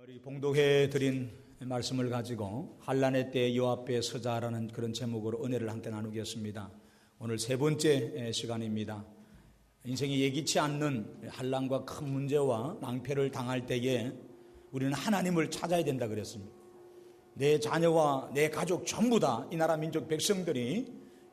우리 봉독해 드린 말씀을 가지고 환난의 때 여 앞에 서자라는 그런 제목으로 은혜를 함께 나누겠습니다. 오늘 세 번째 시간입니다. 인생이 예기치 않는 환난과 큰 문제와 낭패를 당할 때에 우리는 하나님을 찾아야 된다 그랬습니다. 내 자녀와 내 가족 전부 다 이 나라 민족 백성들이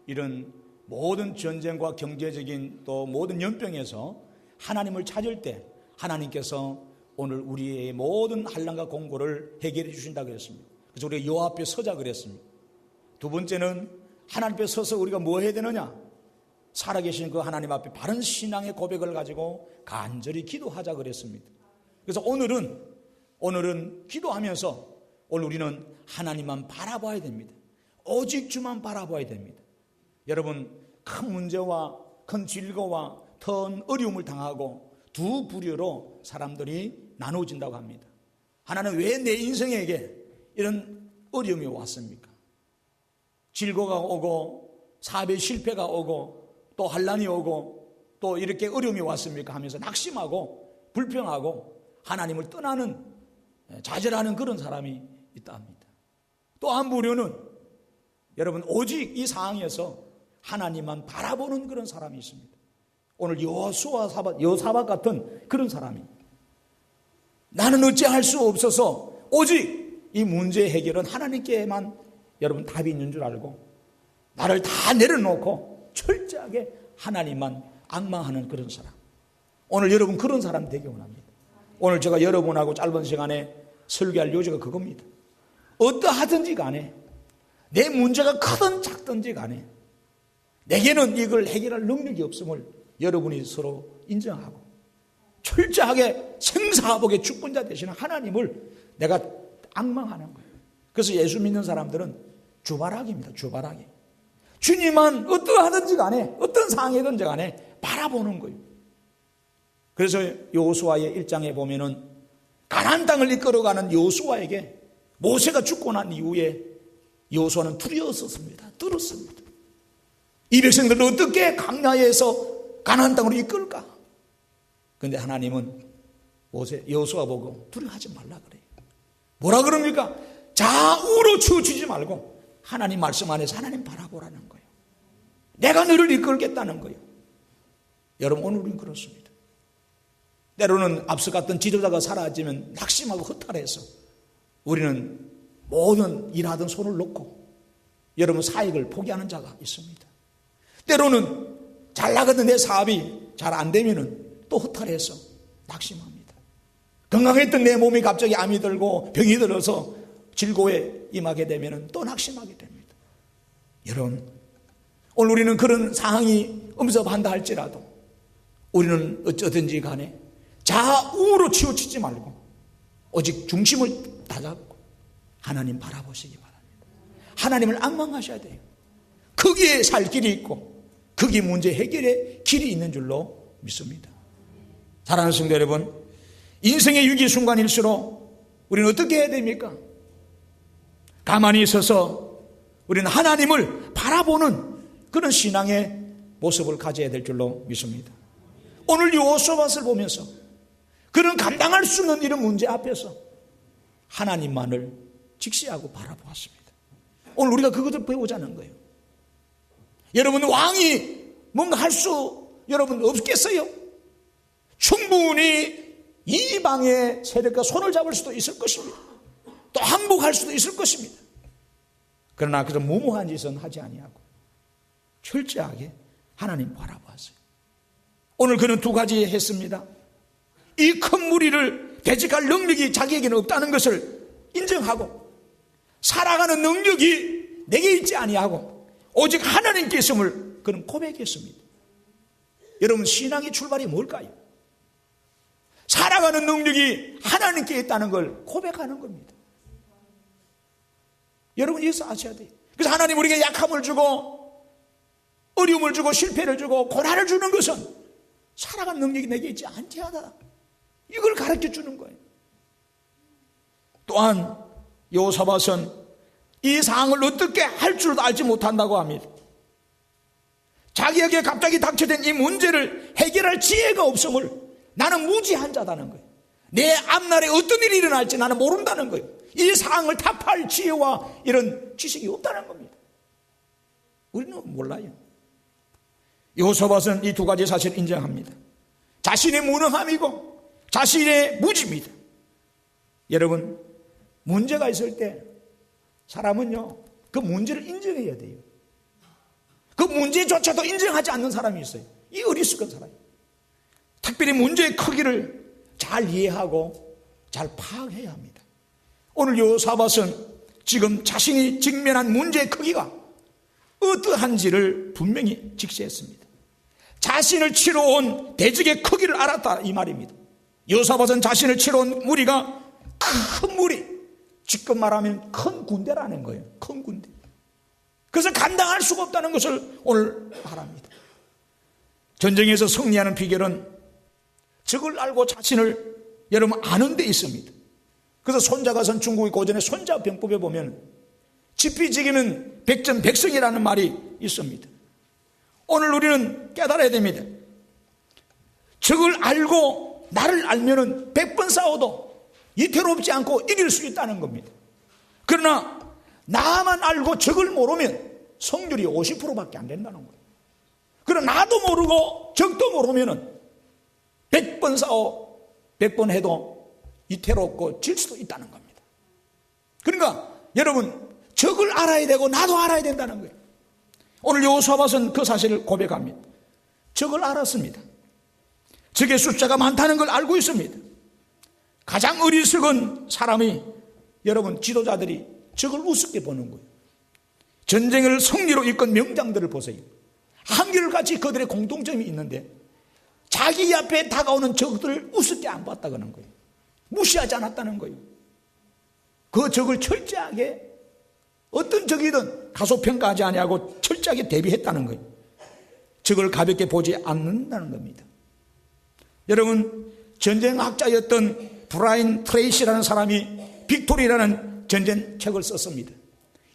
이런 모든 전쟁과 경제적인 또 모든 연병에서 하나님을 찾을 때 하나님께서 오늘 우리의 모든 환난과 공고를 해결해 주신다고 그랬습니다. 그래서 우리가 여 앞에 서자 그랬습니다. 두 번째는 하나님 앞에 서서 우리가 뭐 해야 되느냐? 살아계신 그 하나님 앞에 바른 신앙의 고백을 가지고 간절히 기도하자 그랬습니다. 그래서 오늘은 기도하면서 오늘 우리는 하나님만 바라봐야 됩니다. 오직 주만 바라봐야 됩니다. 여러분, 큰 문제와 큰 질거와 큰 어려움을 당하고 두 부류로 사람들이 나누어진다고 합니다. 하나는 왜 내 인생에게 이런 어려움이 왔습니까? 질거가 오고 사업의 실패가 오고 또 환난이 오고 또 이렇게 어려움이 왔습니까? 하면서 낙심하고 불평하고 하나님을 떠나는 좌절하는 그런 사람이 있다 합니다. 또 한 부류는 여러분 오직 이 상황에서 하나님만 바라보는 그런 사람이 있습니다. 오늘 여호사밧 같은 그런 사람이 나는 어찌할 수 없어서 오직 이 문제 해결은 하나님께만 여러분 답이 있는 줄 알고 나를 다 내려놓고 철저하게 하나님만 앙망하는 그런 사람. 오늘 여러분 그런 사람 되기 원합니다. 오늘 제가 여러분하고 짧은 시간에 설교할 요지가 그겁니다. 어떠하든지 간에 내 문제가 크든 작든지 간에 내게는 이걸 해결할 능력이 없음을 여러분이 서로 인정하고 철저하게 생사화복의 주권자 되시는 하나님을 내가 앙망하는 거예요. 그래서 예수 믿는 사람들은 주바라기입니다. 주바라기. 주님만 어떠하든지 간에 어떤 상황이든지 간에 바라보는 거예요. 그래서 여호수아의 1장에 보면은 가나안 땅을 이끌어가는 여호수아에게 모세가 죽고 난 이후에 여호수아는 두려웠었습니다. 떨었습니다. 이 백성들을 어떻게 광야에서 가나안 땅으로 이끌까? 그런데 하나님은 여호수아 보고 두려워하지 말라 그래요. 뭐라 그럽니까? 좌우로 치우치지 말고 하나님 말씀 안에서 하나님 바라보라는 거예요. 내가 너를 이끌겠다는 거예요. 여러분 오늘 우리는 그렇습니다. 때로는 앞서 갔던 지도자가 사라지면 낙심하고 허탈해서 우리는 모든 일하던 손을 놓고 여러분 사익을 포기하는 자가 있습니다. 때로는 잘 나가던 내 사업이 잘 안 되면은 또 허탈해서 낙심합니다. 건강했던 내 몸이 갑자기 암이 들고 병이 들어서 질고에 임하게 되면은 또 낙심하게 됩니다. 여러분, 오늘 우리는 그런 상황이 엄습한다 할지라도 우리는 어쩌든지 간에 좌우로 치우치지 말고 오직 중심을 다잡고 하나님 바라보시기 바랍니다. 하나님을 앙망하셔야 돼요. 거기에 살 길이 있고 거기에 문제 해결의 길이 있는 줄로 믿습니다. 사랑하는 성도 여러분, 인생의 위기 순간일수록 우리는 어떻게 해야 됩니까? 가만히 있어서 우리는 하나님을 바라보는 그런 신앙의 모습을 가져야 될 줄로 믿습니다. 오늘 여호수아를 보면서 그런 감당할 수 없는 이런 문제 앞에서 하나님만을 직시하고 바라보았습니다. 오늘 우리가 그것을 배우자는 거예요. 여러분 왕이 뭔가 할 수 여러분 없겠어요? 충분히 이방의 세력과 손을 잡을 수도 있을 것입니다. 또 항복할 수도 있을 것입니다. 그러나 그런 무모한 짓은 하지 아니하고 철저하게 하나님 바라보았어요. 오늘 그는 두 가지 했습니다. 이 큰 무리를 대적할 능력이 자기에게는 없다는 것을 인정하고 살아가는 능력이 내게 있지 아니하고 오직 하나님께 있음을 그는 고백했습니다. 여러분 신앙의 출발이 뭘까요? 살아가는 능력이 하나님께 있다는 걸 고백하는 겁니다. 여러분 이것을 아셔야 돼요. 그래서 하나님 우리에게 약함을 주고 어려움을 주고 실패를 주고 고난을 주는 것은 살아가는 능력이 내게 있지 않지하다. 이걸 가르쳐 주는 거예요. 또한 여호사밧은 이 상황을 어떻게 할 줄도 알지 못한다고 합니다. 자기에게 갑자기 닥쳐진 이 문제를 해결할 지혜가 없음을 나는 무지한 자다는 거예요. 내 앞날에 어떤 일이 일어날지 나는 모른다는 거예요. 이 상황을 타파할 지혜와 이런 지식이 없다는 겁니다. 우리는 몰라요. 여호사밧은 이 두 가지 사실을 인정합니다. 자신의 무능함이고 자신의 무지입니다. 여러분, 문제가 있을 때 사람은요, 그 문제를 인정해야 돼요. 그 문제조차도 인정하지 않는 사람이 있어요. 이 어리석은 사람이에요. 특별히 문제의 크기를 잘 이해하고 잘 파악해야 합니다. 오늘 여호사밧은 지금 자신이 직면한 문제의 크기가 어떠한지를 분명히 직시했습니다. 자신을 치러 온 대적의 크기를 알았다, 이 말입니다. 여호사밧은 자신을 치러 온 무리가 큰 무리, 지금 말하면 큰 군대라는 거예요. 큰 군대. 그래서 감당할 수가 없다는 것을 오늘 말합니다. 전쟁에서 승리하는 비결은 적을 알고 자신을 여러분 아는 데 있습니다. 그래서 손자가선 중국의 고전의 손자병법에 보면 지피지기는 백전백승이라는 말이 있습니다. 오늘 우리는 깨달아야 됩니다. 적을 알고 나를 알면은 100번 싸워도 이태롭지 않고 이길 수 있다는 겁니다. 그러나 나만 알고 적을 모르면 승률이 50%밖에 안 된다는 거예요. 그러나 나도 모르고 적도 모르면은 100번 싸워 100번 해도 이태롭고 질 수도 있다는 겁니다. 그러니까 여러분, 적을 알아야 되고 나도 알아야 된다는 거예요. 오늘 여호사밧은 그 사실을 고백합니다. 적을 알았습니다. 적의 숫자가 많다는 걸 알고 있습니다. 가장 어리석은 사람이, 여러분, 지도자들이 적을 우습게 보는 거예요. 전쟁을 승리로 이끈 명장들을 보세요. 한결같이 그들의 공통점이 있는데 자기 앞에 다가오는 적들을 우습게 안 봤다는 거예요. 무시하지 않았다는 거예요. 그 적을 철저하게, 어떤 적이든 가소평가하지 아니하고 철저하게 대비했다는 거예요. 적을 가볍게 보지 않는다는 겁니다. 여러분, 전쟁학자였던 브라인 트레이시라는 사람이 빅토리라는 전쟁책을 썼습니다.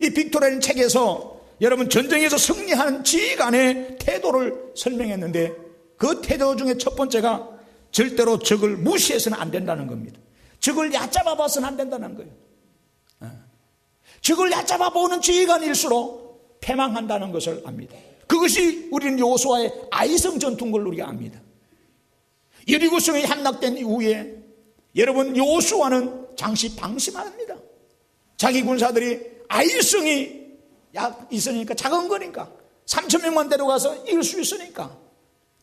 이 빅토리라는 책에서 여러분 전쟁에서 승리하는 지휘관의 태도를 설명했는데 그 태도 중에 첫 번째가 절대로 적을 무시해서는 안 된다는 겁니다. 적을 얕잡아 봐서는 안 된다는 거예요. 적을 얕잡아 보는 지휘관일수록 패망한다는 것을 압니다. 그것이 우리는 여호수아의 아이성 전투인 걸 우리가 압니다. 여리고성이 함락된 이후에 여러분 여호수아는 잠시 방심합니다. 자기 군사들이 아이성이 약 있으니까 작은 거니까 3,000명만 데려가서 이길 수 있으니까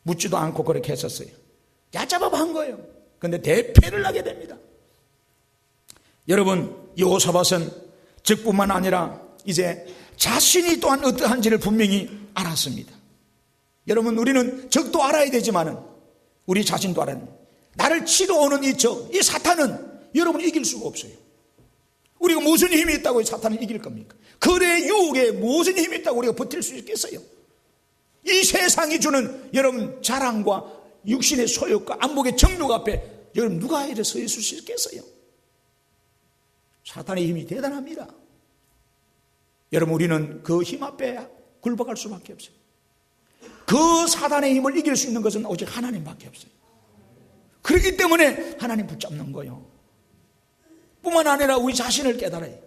묻지도 않고 그렇게 했었어요. 얕잡아 한 거예요. 그런데 대패를 하게 됩니다. 여러분, 여호사밧은 적뿐만 아니라 이제 자신이 또한 어떠한지를 분명히 알았습니다. 여러분, 우리는 적도 알아야 되지만은 우리 자신도 알아야 됩니다. 나를 치러 오는 이 적, 이 사탄은 여러분 이길 수가 없어요. 우리가 무슨 힘이 있다고 이 사탄을 이길 겁니까? 거래 유혹에 무슨 힘이 있다고 우리가 버틸 수 있겠어요? 이 세상이 주는 여러분 자랑과 육신의 소욕과 안목의 정욕 앞에 여러분 누가 이래 서 있을 수 있겠어요? 사탄의 힘이 대단합니다. 여러분, 우리는 그 힘 앞에 굴복할 수밖에 없어요. 그 사탄의 힘을 이길 수 있는 것은 오직 하나님밖에 없어요. 그렇기 때문에 하나님 붙잡는 거예요. 뿐만 아니라 우리 자신을 깨달아요.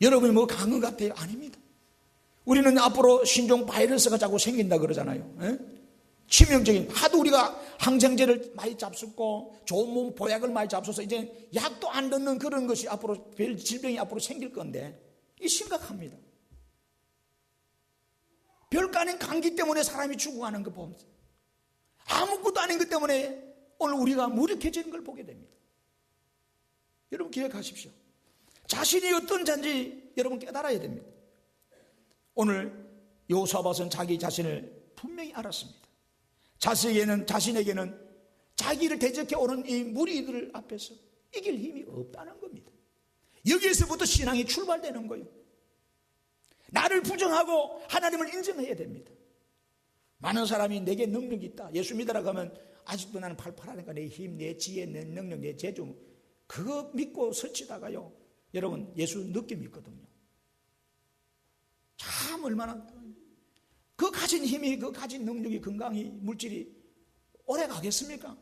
여러분이 뭐 강한 것 같아요? 아닙니다. 우리는 앞으로 신종 바이러스가 자꾸 생긴다 그러잖아요. 에? 치명적인, 하도 우리가 항생제를 많이 잡수고 좋은 몸 보약을 많이 잡숴서 이제 약도 안 듣는 그런 것이 앞으로 별 질병이 앞으로 생길 건데 이 심각합니다. 별거 아닌 감기 때문에 사람이 죽어가는 거 보면서 아무것도 아닌 것 때문에 오늘 우리가 무력해지는 걸 보게 됩니다. 여러분 기억하십시오. 자신이 어떤 자인지 여러분 깨달아야 됩니다. 오늘 여호사밧은 자기 자신을 분명히 알았습니다. 자신에게는 자기를 대적해 오는 이 무리들 앞에서 이길 힘이 없다는 겁니다. 여기에서부터 신앙이 출발되는 거예요. 나를 부정하고 하나님을 인정해야 됩니다. 많은 사람이 내게 능력이 있다, 예수 믿으라고 하면 아직도 나는 팔팔하니까 내 힘, 내 지혜, 내 능력, 내 재주 그거 믿고 설치다가요 여러분 예수 늦게 믿거든요. 참 얼마나 그 가진 힘이, 그 가진 능력이, 건강이, 물질이 오래 가겠습니까?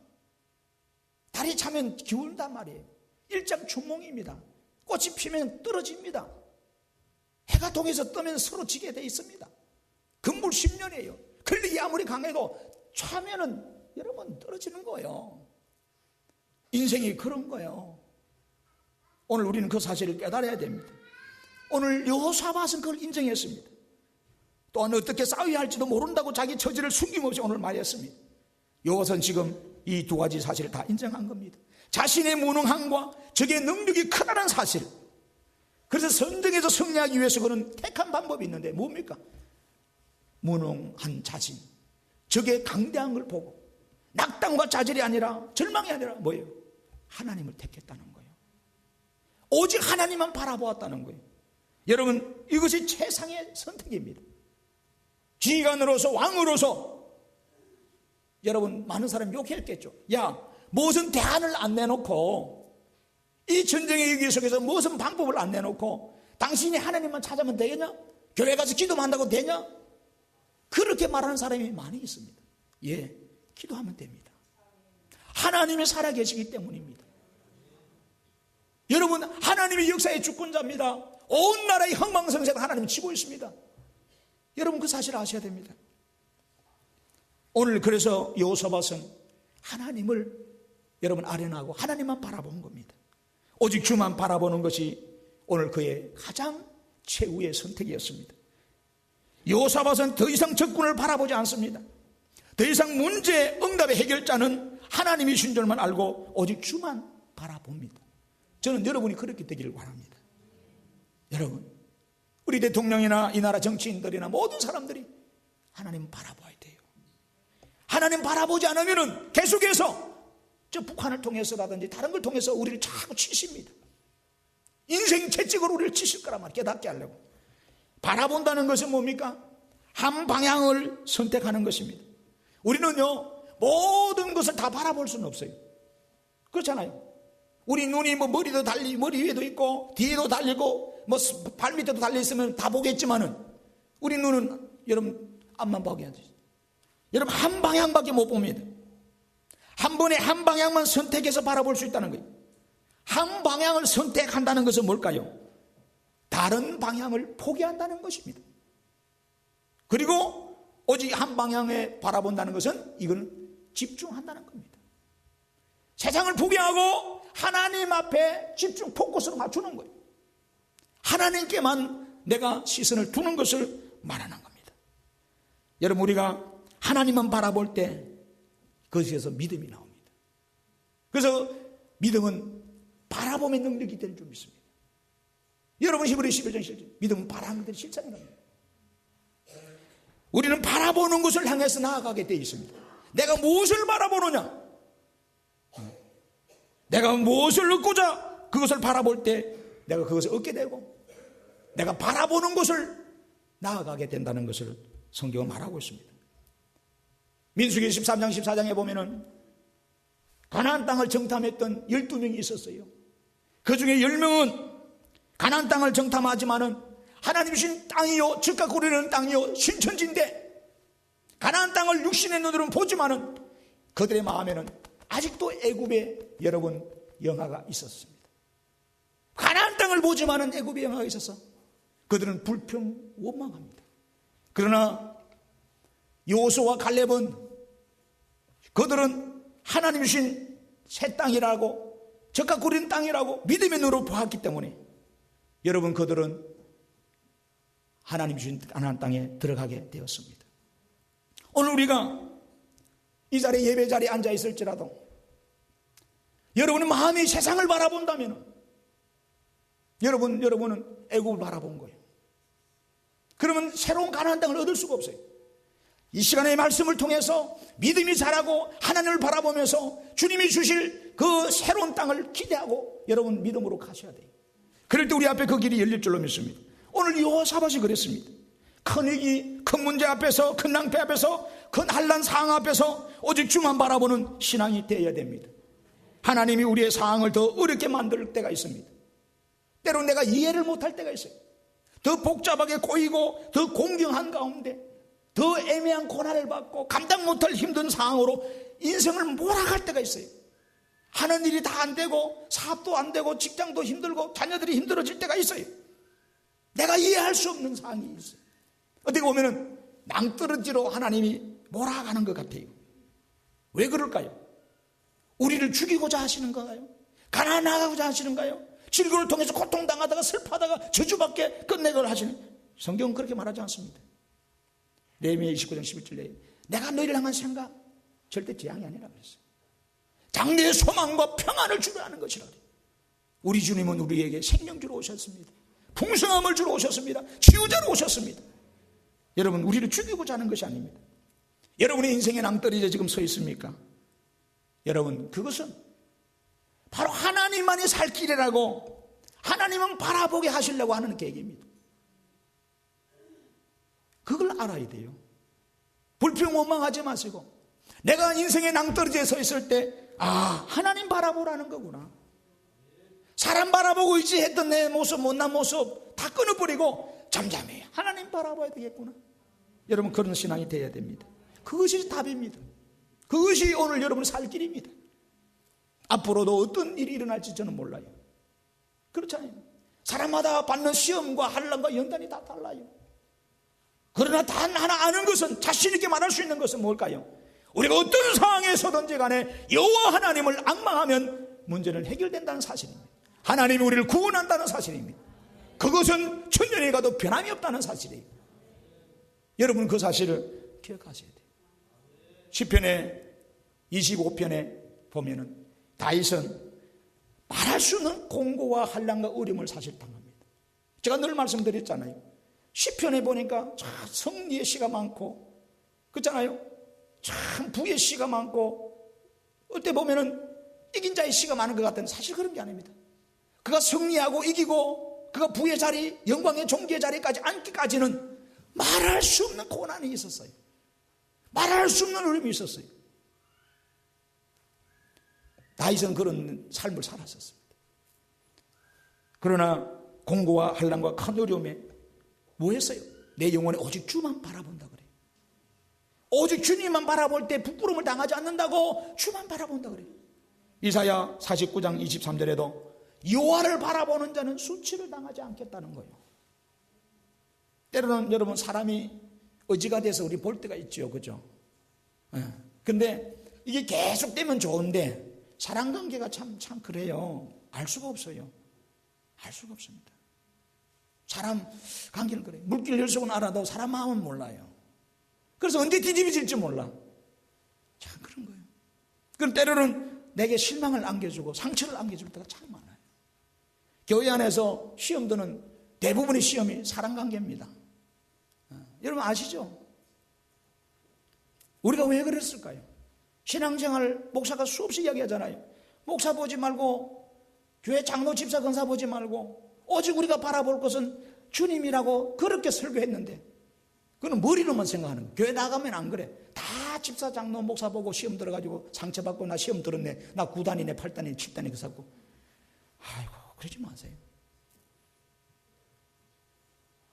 달이 차면 기울단 말이에요. 일장춘몽입니다. 꽃이 피면 떨어집니다. 해가 동에서 뜨면 서로 지게 돼 있습니다. 금불 10년이에요. 근력이 아무리 강해도 차면은 여러분 떨어지는 거예요. 인생이 그런 거예요. 오늘 우리는 그 사실을 깨달아야 됩니다. 오늘 여호사밧은 그걸 인정했습니다. 또한 어떻게 싸워야 할지도 모른다고 자기 처지를 숨김없이 오늘 말했습니다. 여호사밧은 지금 이 두 가지 사실을 다 인정한 겁니다. 자신의 무능함과 적의 능력이 크다는 사실. 그래서 전쟁에서 승리하기 위해서 그는 택한 방법이 있는데 뭡니까? 무능한 자신, 적의 강대한 걸 보고 낙담과 좌절이 아니라 절망이 아니라 뭐예요? 하나님을 택했다는 거예요. 오직 하나님만 바라보았다는 거예요. 여러분, 이것이 최상의 선택입니다. 지휘관으로서 왕으로서 여러분 많은 사람이 욕했겠죠. 야, 무슨 대안을 안 내놓고 이 전쟁의 위기 속에서 무슨 방법을 안 내놓고 당신이 하나님만 찾으면 되겠냐? 교회 가서 기도한다고 되냐? 그렇게 말하는 사람이 많이 있습니다. 예, 기도하면 됩니다. 하나님이 살아계시기 때문입니다. 여러분, 하나님이 역사의 주권자입니다. 온 나라의 흥망성쇠가 하나님이 지고 있습니다. 여러분, 그 사실을 아셔야 됩니다. 오늘 그래서 여호사밧은 하나님을 여러분 아련하고 하나님만 바라본 겁니다. 오직 주만 바라보는 것이 오늘 그의 가장 최후의 선택이었습니다. 여호사밧은 더 이상 적군을 바라보지 않습니다. 더 이상 문제 응답의 해결자는 하나님이신 줄만 알고 오직 주만 바라봅니다. 저는 여러분이 그렇게 되기를 바랍니다. 여러분, 우리 대통령이나 이 나라 정치인들이나 모든 사람들이 하나님 바라봐야 돼요. 하나님 바라보지 않으면 계속해서 저 북한을 통해서라든지 다른 걸 통해서 우리를 자꾸 치십니다. 인생 채찍으로 우리를 치실 거란 말이에요. 깨닫게 하려고. 바라본다는 것은 뭡니까? 한 방향을 선택하는 것입니다. 우리는요, 모든 것을 다 바라볼 수는 없어요. 그렇잖아요. 우리 눈이 뭐 머리도 달리, 머리 위에도 있고 뒤에도 달리고 뭐 발밑에도 달려 있으면 다 보겠지만은 우리 눈은 여러분 앞만 보게 하죠. 여러분 한 방향밖에 못 봅니다. 한 번에 한 방향만 선택해서 바라볼 수 있다는 거예요. 한 방향을 선택한다는 것은 뭘까요? 다른 방향을 포기한다는 것입니다. 그리고 오직 한 방향에 바라본다는 것은 이건 집중한다는 겁니다. 세상을 포기하고 하나님 앞에 집중 포커스로 맞추는 거예요. 하나님께만 내가 시선을 두는 것을 말하는 겁니다. 여러분, 우리가 하나님만 바라볼 때 그것에서 믿음이 나옵니다. 그래서 믿음은 바라봄의 능력이 될 줄 믿습니다. 여러분, 히브리 11장 7절 믿음은 바라는 것들이 실천이 납니다. 우리는 바라보는 것을 향해서 나아가게 되어 있습니다. 내가 무엇을 바라보느냐? 내가 무엇을 얻고자 그것을 바라볼 때 내가 그것을 얻게 되고 내가 바라보는 것을 나아가게 된다는 것을 성경은 말하고 있습니다. 민수기 13장 14장에 보면은 가나안 땅을 정탐했던 12명이 있었어요. 그 중에 10명은 가나안 땅을 정탐하지만은 하나님 주신 땅이요 즉각 고르는 땅이요 신천지인데 가나안 땅을 육신의 눈으로는 보지만은 그들의 마음에는 아직도 애굽에 여러분 영화가 있었습니다. 가나안 땅을 보지만은 애굽에 영화가 있어서 그들은 불평 원망합니다. 그러나 여호수아와 갈렙은 그들은 하나님 주신 새 땅이라고 적각 고린 땅이라고 믿음의 눈으로 보았기 때문에 여러분 그들은 하나님 주신 가나안 땅에 들어가게 되었습니다. 오늘 우리가 이 자리에 예배 자리에 앉아 있을지라도 여러분의 마음이 세상을 바라본다면 여러분은 애굽을 바라본 거예요. 그러면 새로운 가나안 땅을 얻을 수가 없어요. 이 시간의 말씀을 통해서 믿음이 자라고 하나님을 바라보면서 주님이 주실 그 새로운 땅을 기대하고 여러분 믿음으로 가셔야 돼요. 그럴 때 우리 앞에 그 길이 열릴 줄로 믿습니다. 오늘 여호사밧이 그랬습니다. 큰 위기, 큰 문제 앞에서, 큰 낭패 앞에서, 큰 한란 상황 앞에서 오직 주만 바라보는 신앙이 되어야 됩니다. 하나님이 우리의 상황을 더 어렵게 만들 때가 있습니다. 때로 내가 이해를 못할 때가 있어요. 더 복잡하게 꼬이고 더 공경한 가운데 더 애매한 고난을 받고 감당 못할 힘든 상황으로 인생을 몰아갈 때가 있어요. 하는 일이 다 안 되고 사업도 안 되고 직장도 힘들고 자녀들이 힘들어질 때가 있어요. 내가 이해할 수 없는 상황이 있어요. 어떻게 보면은 낭떠러지로 하나님이 몰아가는 것 같아요. 왜 그럴까요? 우리를 죽이고자 하시는가요? 가난하고자 하시는가요? 질고를 통해서 고통당하다가 슬퍼하다가 저주밖에 끝내걸 하시는, 성경은 그렇게 말하지 않습니다. 레위기 29장 11절에 내가 너희를 향한 생각 절대 재앙이 아니라 그랬어요. 장래의 소망과 평안을 주려 하는 것이라 그래요. 우리 주님은 우리에게 생명 주러 오셨습니다. 풍성함을 주러 오셨습니다. 치유자로 오셨습니다. 여러분, 우리를 죽이고자 하는 것이 아닙니다. 여러분의 인생의 낭떠러지에 지금 서 있습니까? 여러분, 그것은 바로 하나님만이 살 길이라고, 하나님은 바라보게 하시려고 하는 계획입니다. 그걸 알아야 돼요. 불평 원망하지 마시고, 내가 인생의 낭떠러지에 서 있을 때 하나님 바라보라는 거구나. 사람 바라보고 있지 했던 내 모습, 못난 모습 다 끊어버리고 잠잠해 하나님 바라봐야 되겠구나. 여러분, 그런 신앙이 되어야 됩니다. 그것이 답입니다. 그것이 오늘 여러분 살 길입니다. 앞으로도 어떤 일이 일어날지 저는 몰라요. 그렇잖아요. 사람마다 받는 시험과 환난과 연단이 다 달라요. 그러나 단 하나 아는 것은, 자신 있게 말할 수 있는 것은 뭘까요? 우리가 어떤 상황에서든지 간에 여호와 하나님을 앙망하면 문제는 해결된다는 사실입니다. 하나님이 우리를 구원한다는 사실입니다. 그것은 천년이 가도 변함이 없다는 사실이에요. 여러분, 그 사실을 기억하셔야 돼요. 시편의 25편에 보면은 다윗은 말할 수 없는 공고와 환난과 어려움을 사실 당합니다. 제가 늘 말씀드렸잖아요. 시편에 보니까 참 승리의 시가 많고, 그렇잖아요. 참 부의 시가 많고, 어때 보면은 이긴 자의 시가 많은 것 같은데 사실 그런 게 아닙니다. 그가 승리하고 이기고 그가 부의 자리, 영광의 종기의 자리까지 앉기까지는 말할 수 없는 고난이 있었어요. 말할 수 없는 어려움이 있었어요. 다윗은 그런 삶을 살았었습니다. 그러나 공고와 환난과 큰 어려움에 뭐 했어요? 내 영혼에 오직 주만 바라본다 그래요. 오직 주님만 바라볼 때 부끄러움을 당하지 않는다고 주만 바라본다 그래요. 이사야 49장 23절에도 여호와를 바라보는 자는 수치를 당하지 않겠다는 거예요. 때로는 여러분, 사람이 의지가 돼서 우리 볼 때가 있죠, 그죠? 근데 이게 계속되면 좋은데 사랑관계가 참 그래요. 알 수가 없어요. 알 수가 없습니다. 사람 관계는 그래요. 물길 열속은 알아도 사람 마음은 몰라요. 그래서 언제 뒤집어질지 몰라. 참 그런 거예요. 그럼 때로는 내게 실망을 안겨주고 상처를 안겨줄 때가 참 많아요. 교회 안에서 시험들은 대부분의 시험이 사랑관계입니다. 여러분 아시죠? 우리가 왜 그랬을까요? 신앙생활 목사가 수없이 이야기하잖아요. 목사 보지 말고, 교회 장로 집사 권사 보지 말고, 오직 우리가 바라볼 것은 주님이라고 그렇게 설교했는데, 그건 머리로만 생각하는 거예요. 교회 나가면 안 그래. 다 집사 장로 목사 보고 시험 들어가지고 상처받고, 나 시험 들었네, 나 9단이네 8단이네 7단이네 그랬고, 아이고 그러지 마세요.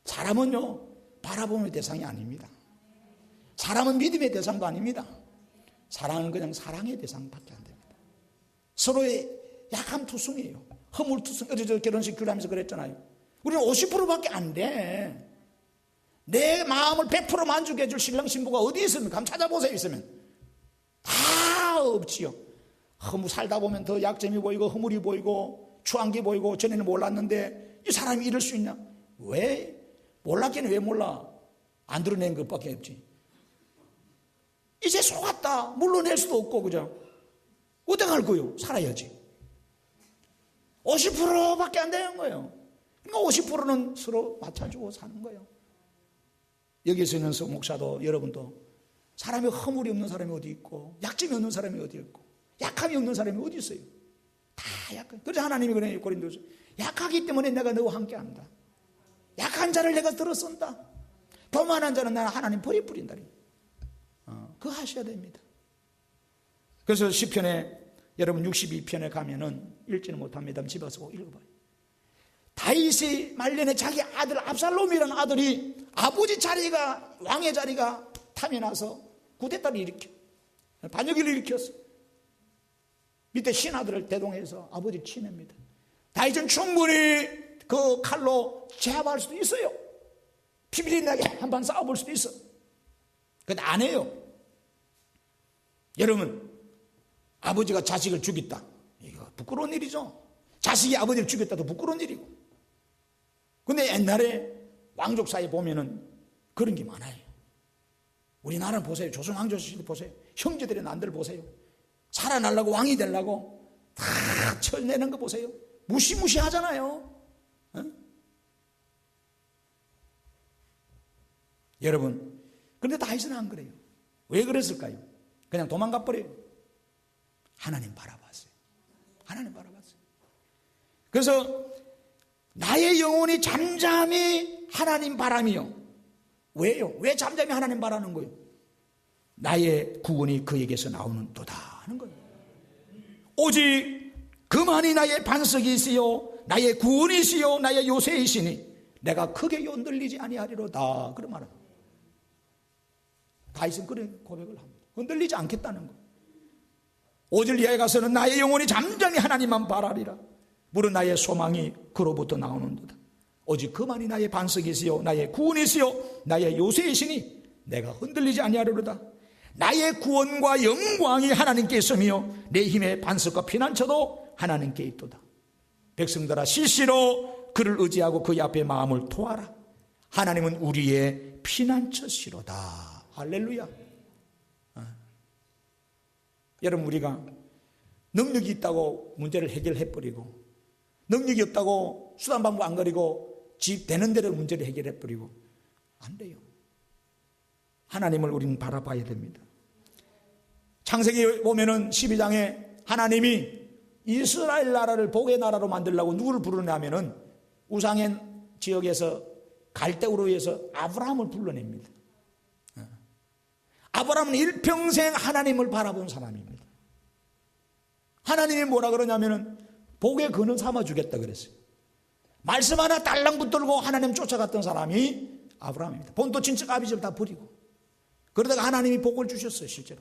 사람은요 바라보는 대상이 아닙니다. 사람은 믿음의 대상도 아닙니다. 사랑은 그냥 사랑의 대상밖에 안 됩니다. 서로의 약함 투성이에요. 허물투성. 어제 저 결혼식 규례하면서 그랬잖아요. 우리는 50%밖에 안 돼. 내 마음을 100% 만족해 줄 신랑 신부가 어디 있습니까? 한번 찾아보세요. 있으면 다 없지요. 살다 보면 더 약점이 보이고 허물이 보이고 추한 게 보이고, 전에는 몰랐는데 이 사람이 이럴 수 있냐? 왜? 몰랐기는 왜 몰라? 안 드러낸 것밖에 없지. 이제 속았다. 물러낼 수도 없고, 그죠? 어떻게 할 거예요? 살아야지. 50%밖에 안 되는 거예요. 그러니까 50%는 서로 맞춰주고 사는 거예요. 여기서 있는 목사도 여러분도 사람이 허물이 없는 사람이 어디 있고, 약점이 없는 사람이 어디 있고, 약함이 없는 사람이 어디 있어요? 다 약한. 그래서 하나님이 그래요. 고린도서 약하기 때문에 내가 너와 함께한다. 약한 자를 내가 들어 쓴다. 교만한 자는 나는 하나님 버리 뿌린다. 그거 하셔야 됩니다. 그래서 시편에 여러분 62편에 가면은 읽지는 못합니다. 집에 가서 꼭 읽어봐요. 다윗이 말년에 자기 아들 압살롬이라는 아들이 아버지 자리가, 왕의 자리가 탐이 나서 쿠데타를 일으켜 반역을 일으켰어. 밑에 신하들을 대동해서 아버지를 치냅니다. 다윗은 충분히 그 칼로 제압할 수도 있어요. 비밀리나게 한번 싸워볼 수도 있어. 근데 안 해요. 여러분, 아버지가 자식을 죽였다. 이거 부끄러운 일이죠. 자식이 아버지를 죽였다도 부끄러운 일이고. 근데 옛날에 왕족사에 보면은 그런 게 많아요. 우리나라 보세요. 조선 왕조 시대 보세요. 형제들의 난들 보세요. 살아나려고 왕이 되려고 다 쳐내는 거 보세요. 무시무시하잖아요. 어? 여러분, 그런데 다윗은 안 그래요. 왜 그랬을까요? 그냥 도망가 버려요. 하나님 바라봤어요. 하나님 바라봤어요. 그래서 나의 영혼이 잠잠히 하나님 바라며. 왜요? 왜 잠잠히 하나님 바라는 거예요? 나의 구원이 그에게서 나오는도다 하는 거예요. 오직 그만이 나의 반석이시요 나의 구원이시요 나의 요새이시니 내가 크게 흔들리지 아니하리로다. 그런 말은 다윗은 그런 고백을 합니다. 흔들리지 않겠다는 거. 5절 이하에 가서는 나의 영혼이 잠잠히 하나님만 바라리라. 무릇 나의 소망이 그로부터 나오는도다. 오직 그만이 나의 반석이시요 나의 구원이시요 나의 요새이시니 내가 흔들리지 아니하리로다. 나의 구원과 영광이 하나님께 있으며 내 힘의 반석과 피난처도 하나님께 있도다. 백성들아 시시로 그를 의지하고 그의 앞에 마음을 토하라. 하나님은 우리의 피난처시로다. 할렐루야. 여러분, 우리가 능력이 있다고 문제를 해결해버리고 능력이 없다고 수단 방법 안 가리고 집 되는 대로 문제를 해결해버리고 안 돼요. 하나님을 우리는 바라봐야 됩니다. 창세기 보면은 12장에 하나님이 이스라엘 나라를 복의 나라로 만들려고 누구를 부르냐면은 우상의 지역에서 갈대우르에서 아브라함을 불러냅니다. 아브라함은 일평생 하나님을 바라본 사람입니다. 하나님이 뭐라 그러냐면은 복의 근원 삼아 주겠다 그랬어요. 말씀 하나 딸랑 붙들고 하나님 쫓아갔던 사람이 아브라함입니다. 본토 친척 아비집 다 버리고 그러다가 하나님이 복을 주셨어요. 실제로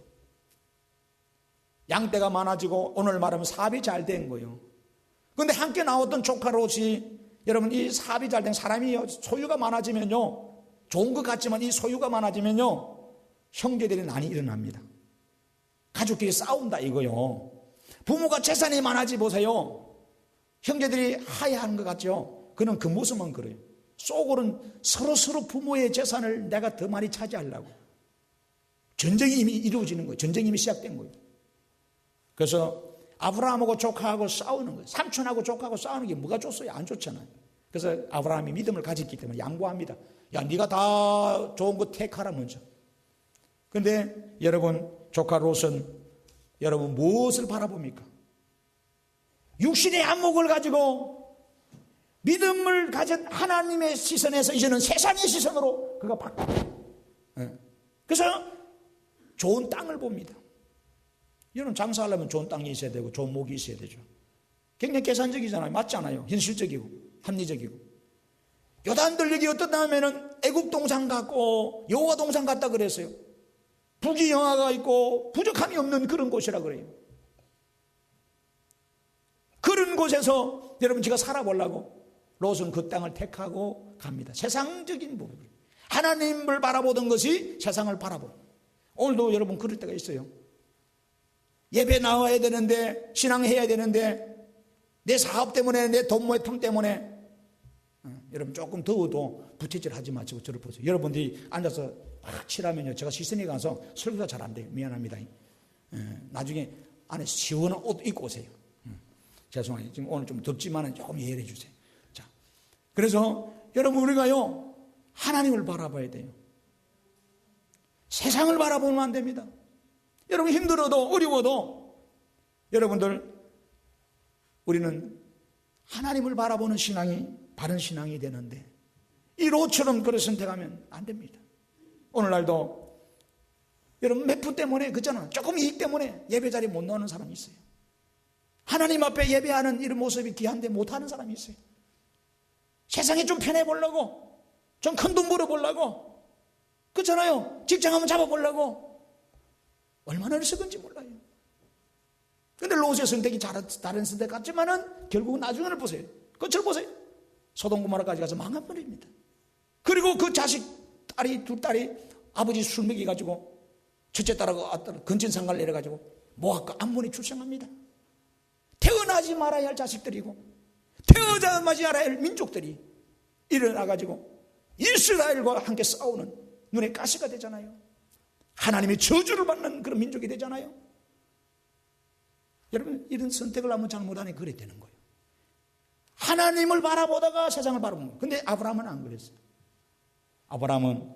양떼가 많아지고 오늘 말하면 사업이 잘 된 거예요. 그런데 함께 나왔던 조카 롯이, 여러분, 이 사업이 잘 된 사람이 소유가 많아지면요, 좋은 것 같지만 이 소유가 많아지면요 형제들이 난이 일어납니다. 가족끼리 싸운다 이거요. 부모가 재산이 많아지 보세요. 형제들이 하야하는 것 같죠. 그는 그 모습만 그래요. 속으로는 서로 부모의 재산을 내가 더 많이 차지하려고. 전쟁이 이미 이루어지는 거예요. 전쟁이 이미 시작된 거예요. 그래서 아브라함하고 조카하고 싸우는 거예요. 삼촌하고 조카하고 싸우는 게 뭐가 좋어요? 안 좋잖아요. 그래서 아브라함이 믿음을 가졌기 때문에 양보합니다. 야, 네가 다 좋은 거 택하라 먼저. 그런데 여러분, 조카 롯은 여러분 무엇을 바라봅니까? 육신의 안목을 가지고 믿음을 가진 하나님의 시선에서 이제는 세상의 시선으로 그가 바꿔요. 그래서 좋은 땅을 봅니다. 여러분, 장사하려면 좋은 땅이 있어야 되고 좋은 목이 있어야 되죠. 굉장히 계산적이잖아요. 맞지 않아요? 현실적이고 합리적이고. 요단들역이 어떻다 하면은 애굽 동산 같고 여호와 동산 같다 그랬어요. 부귀 영화가 있고 부족함이 없는 그런 곳이라 그래요. 그런 곳에서 여러분 제가 살아보려고 롯은 그 땅을 택하고 갑니다. 세상적인 부분, 하나님을 바라보던 것이 세상을 바라보는. 오늘도 여러분 그럴 때가 있어요. 예배 나와야 되는데, 신앙해야 되는데, 내 사업 때문에, 내 돈 모통 때문에, 여러분 조금 더워도 부채질 하지 마시고 저를 보세요. 여러분들이 앉아서 막 칠하면요, 제가 시선에 가서 설교가 잘 안 돼요. 미안합니다. 나중에 안에 시원한 옷 입고 오세요. 죄송해요. 지금 오늘 좀 덥지만 조금 이해해 주세요. 자, 그래서 여러분 우리가요, 하나님을 바라봐야 돼요. 세상을 바라보면 안 됩니다. 여러분 힘들어도 어려워도 여러분들 우리는 하나님을 바라보는 신앙이 바른 신앙이 되는데 이 롯처럼 그를 선택하면 안 됩니다. 오늘날도 여러분 매프 때문에 그잖아, 조금 이익 때문에 예배 자리에 못 나오는 사람이 있어요. 하나님 앞에 예배하는 이런 모습이 귀한데 못하는 사람이 있어요. 세상에 좀 편해 보려고, 좀 큰 돈 벌어 보려고, 그렇잖아요. 직장 한번 잡아 보려고 얼마나 어리석은지 몰라요. 근데 롯의 선택이 다른 선택 같지만은 결국은 나중에를 보세요. 끝을 보세요. 소돔 고모라까지 가서 망해버립니다. 그리고 그 자식 두 딸이 아버지 술 먹여가지고 첫째 딸하고 근친상가를 내려가지고 모압과 암몬이 출생합니다. 태어나지 말아야 할 자식들이고 태어나지 말아야 할 민족들이 일어나가지고 이스라엘과 함께 싸우는 눈에 가시가 되잖아요. 하나님의 저주를 받는 그런 민족이 되잖아요. 여러분, 이런 선택을 한번 잘못하니 그래 되는 거예요. 하나님을 바라보다가 세상을 바라보는 거예요. 근데 아브라함은 안 그랬어요. 아브라함은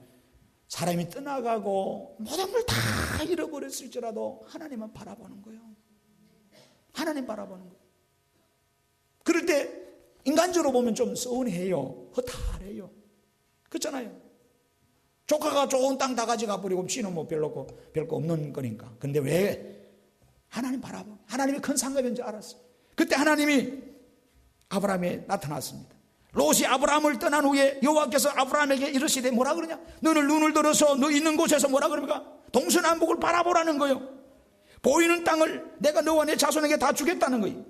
사람이 떠나가고 모든 걸 다 잃어버렸을지라도 하나님만 바라보는 거예요. 하나님 바라보는 거예요. 그럴 때 인간적으로 보면 좀 서운해요. 허탈해요. 그렇잖아요. 조카가 좋은 땅 다 가져가 버리고 지는 뭐 별거 없는 거니까. 근데 왜? 하나님 바라봐. 하나님이 큰 상급인 줄 알았어요. 그때 하나님이 아브라함에 나타났습니다. 롯이 아브라함을 떠난 후에 여호와께서 아브라함에게 이르시되 뭐라 그러냐? 너는 눈을 들어서 너 있는 곳에서 뭐라 그럽니까? 동서남북을 바라보라는 거예요. 보이는 땅을 내가 너와 내 자손에게 다 주겠다는 거예요.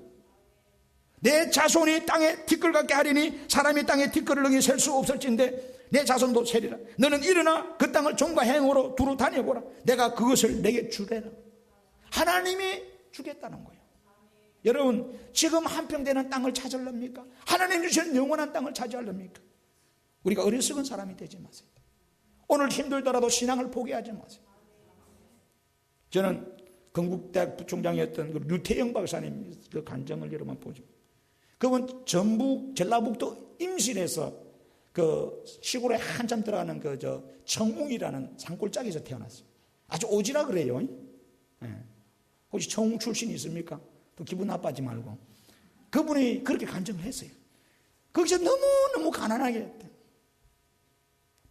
내 자손이 땅에 티끌 같게 하리니 사람이 땅에 티끌을 능히 셀 수 없을진데 내 자손도 세리라. 너는 일어나 그 땅을 종과 행으로 두루 다녀보라. 내가 그것을 내게 주래라. 하나님이 주겠다는 거예요. 여러분, 지금 한평되는 땅을 찾으렵니까? 하나님 주시는 영원한 땅을 차지하렵니까? 우리가 어리석은 사람이 되지 마세요. 오늘 힘들더라도 신앙을 포기하지 마세요. 저는 건국대학 부총장이었던 그 류태영 박사님 그 간증을 여러분 보죠. 그분 전북 전라북도 임실에서 그 시골에 한참 들어가는 그 청웅이라는 산골짜기에서 태어났어요. 아주 오지라 그래요. 네. 혹시 청웅 출신이 있습니까? 또 기분 나빠하지 말고. 그분이 그렇게 간증을 했어요. 거기서 너무너무 가난하게 했대.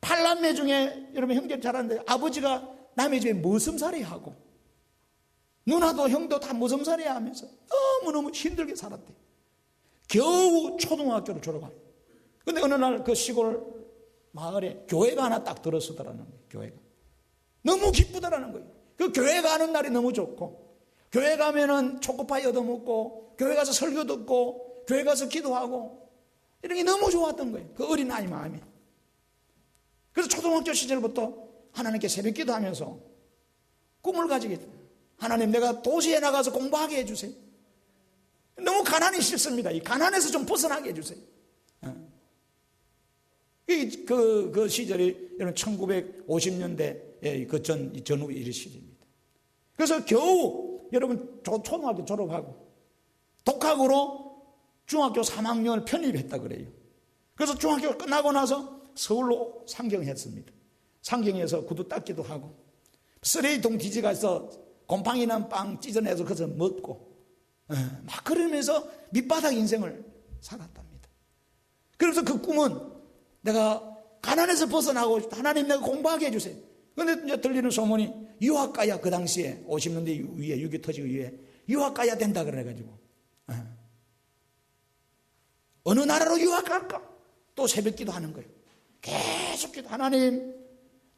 8남매 중에 여러분 형제를 잘하는데 아버지가 남의 집에 머슴살이 하고 누나도 형도 다 머슴살이 하면서 너무너무 힘들게 살았대. 겨우 초등학교를 졸업하고. 근데 어느 날 그 시골 마을에 교회가 하나 딱 들어서더라는 거예요. 교회가. 너무 기쁘더라는 거예요. 그 교회 가는 날이 너무 좋고 교회 가면은 초코파이 얻어먹고 교회 가서 설교 듣고 교회 가서 기도하고 이런 게 너무 좋았던 거예요. 그 어린아이 마음이. 그래서 초등학교 시절부터 하나님께 새벽 기도하면서 꿈을 가지게 돼요. 하나님, 내가 도시에 나가서 공부하게 해주세요. 너무 가난이 싫습니다. 이 가난에서 좀 벗어나게 해주세요. 그 시절이 여러분 1950년대 그 전후 이 시절입니다. 그래서 겨우 여러분 초등학교 졸업하고 독학으로 중학교 3학년을 편입했다 그래요. 그래서 중학교 끝나고 나서 서울로 상경했습니다. 상경해서 구두 닦기도 하고 쓰레기통 뒤져가서 곰팡이 난 빵 찢어내서 그것을 먹고 막 그러면서 밑바닥 인생을 살았답니다. 그래서 그 꿈은 내가 가난에서 벗어나고 하나님 내가 공부하게 해주세요. 그런데 이제 들리는 소문이 유학가야, 그 당시에 50년대 위에 6.25 터지고 위에 유학가야 된다 그래가지고 어느 나라로 유학갈까? 또 새벽기도 하는 거예요. 계속 기도. 하나님,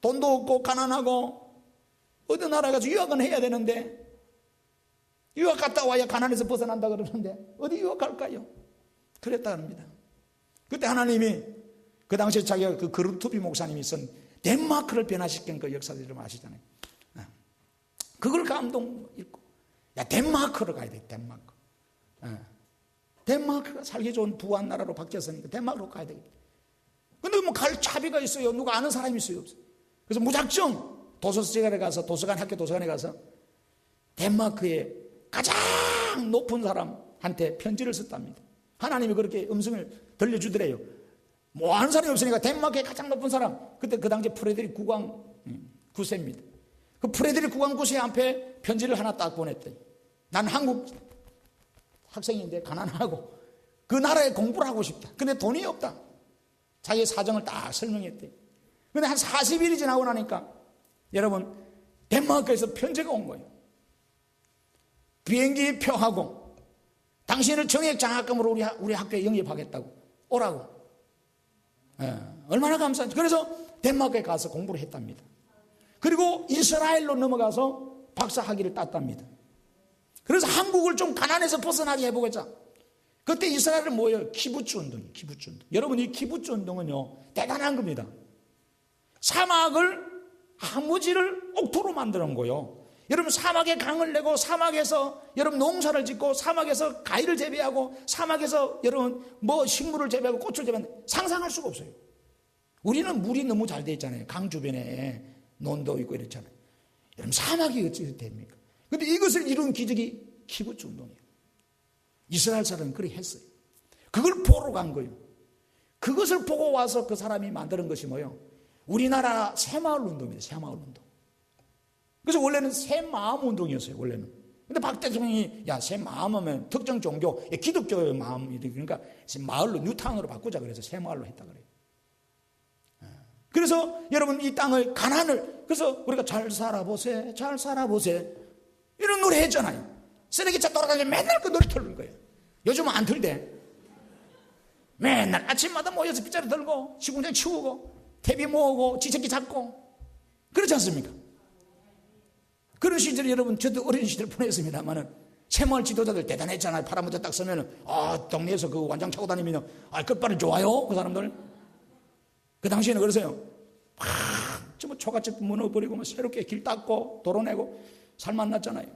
돈도 없고 가난하고 어느 나라 가서 유학은 해야 되는데 유학 갔다 와야 가난에서 벗어난다 그러는데 어디 유학 갈까요? 그랬다 합니다. 그때 하나님이 그 당시에 자기가 그 그루트비 목사님이 쓴 덴마크를 변화시킨 그 역사들 좀 아시잖아요. 그걸 감동 읽고 야, 덴마크로 가야 돼. 덴마크. 덴마크가 살기 좋은 부한 나라로 바뀌었으니까 덴마크로 가야 되겠다. 근데 뭐 갈 차비가 있어요? 누가 아는 사람이 있어요? 없어요? 그래서 무작정 학교 도서관에 가서 덴마크의 가장 높은 사람한테 편지를 썼답니다. 하나님이 그렇게 음성을 들려주더래요. 뭐 아는 사람이 없으니까 덴마크의 가장 높은 사람, 그때 그 당시 프레드릭 국왕 9세입니다. 그 프레드릭 국왕 9세 앞에 편지를 하나 딱 보냈대. 난 한국 학생인데 가난하고 그 나라에 공부를 하고 싶다. 근데 돈이 없다. 자기의 사정을 딱 설명했대. 근데 한 40일이 지나고 나니까 여러분 덴마크에서 편지가 온 거예요. 비행기 표하고 당신을 정액 장학금으로 우리 학교에 영입하겠다고 오라고. 얼마나 감사한지. 그래서 덴마크에 가서 공부를 했답니다. 그리고 이스라엘로 넘어가서 박사 학위를 땄답니다. 그래서 한국을 좀 가난에서 벗어나게 해보겠자. 그때 이스라엘은 뭐예요? 키부츠 운동이에요. 키부츠 운동. 여러분, 이 키부츠 운동은요 대단한 겁니다. 사막을 황무지를 옥토로 만드는 거예요. 여러분, 사막에 강을 내고 사막에서 여러분 농사를 짓고 사막에서 과일을 재배하고 사막에서 여러분 뭐 식물을 재배하고 꽃을 재배하는, 상상할 수가 없어요. 우리는 물이 너무 잘 돼 있잖아요. 강 주변에 논도 있고 이렇잖아요. 여러분, 사막이 어찌 됩니까? 근데 이것을 이룬 기적이 키부츠 운동이에요. 이스라엘 사람은 그렇게 했어요. 그걸 보러 간 거예요. 그것을 보고 와서 그 사람이 만드는 것이 뭐예요? 우리나라 새마을 운동입니다. 새마을 운동. 그래서 원래는 새마음 운동이었어요. 원래는. 근데 박 대통령이 야, 새마음 하면 특정 종교, 기독교의 마음이 그러니까 마을로 뉴타운으로 바꾸자 그래서 새마을로 했다 그래요. 그래서 여러분, 이 땅을 가난을, 그래서 우리가 잘 살아보세, 잘 살아보세 이런 노래 했잖아요. 쓰레기차 돌아다니면 맨날 그 노래 틀는 거예요. 요즘은 안 틀대. 맨날 아침마다 모여서 빗자루 들고 시궁장 치우고 퇴비 모으고 지새끼 잡고 그렇지 않습니까? 그런 시절에 여러분, 저도 어린 시절 보냈습니다만은 새마을 지도자들 대단했잖아요. 파란모자 딱 서면은 동네에서 그 완장 차고 다니면 끝발이 좋아요 그 사람들. 그 당시에는 그러세요. 뭐 초가집 무너버리고 뭐 새롭게 길 닦고 도로 내고 살 만났잖아요.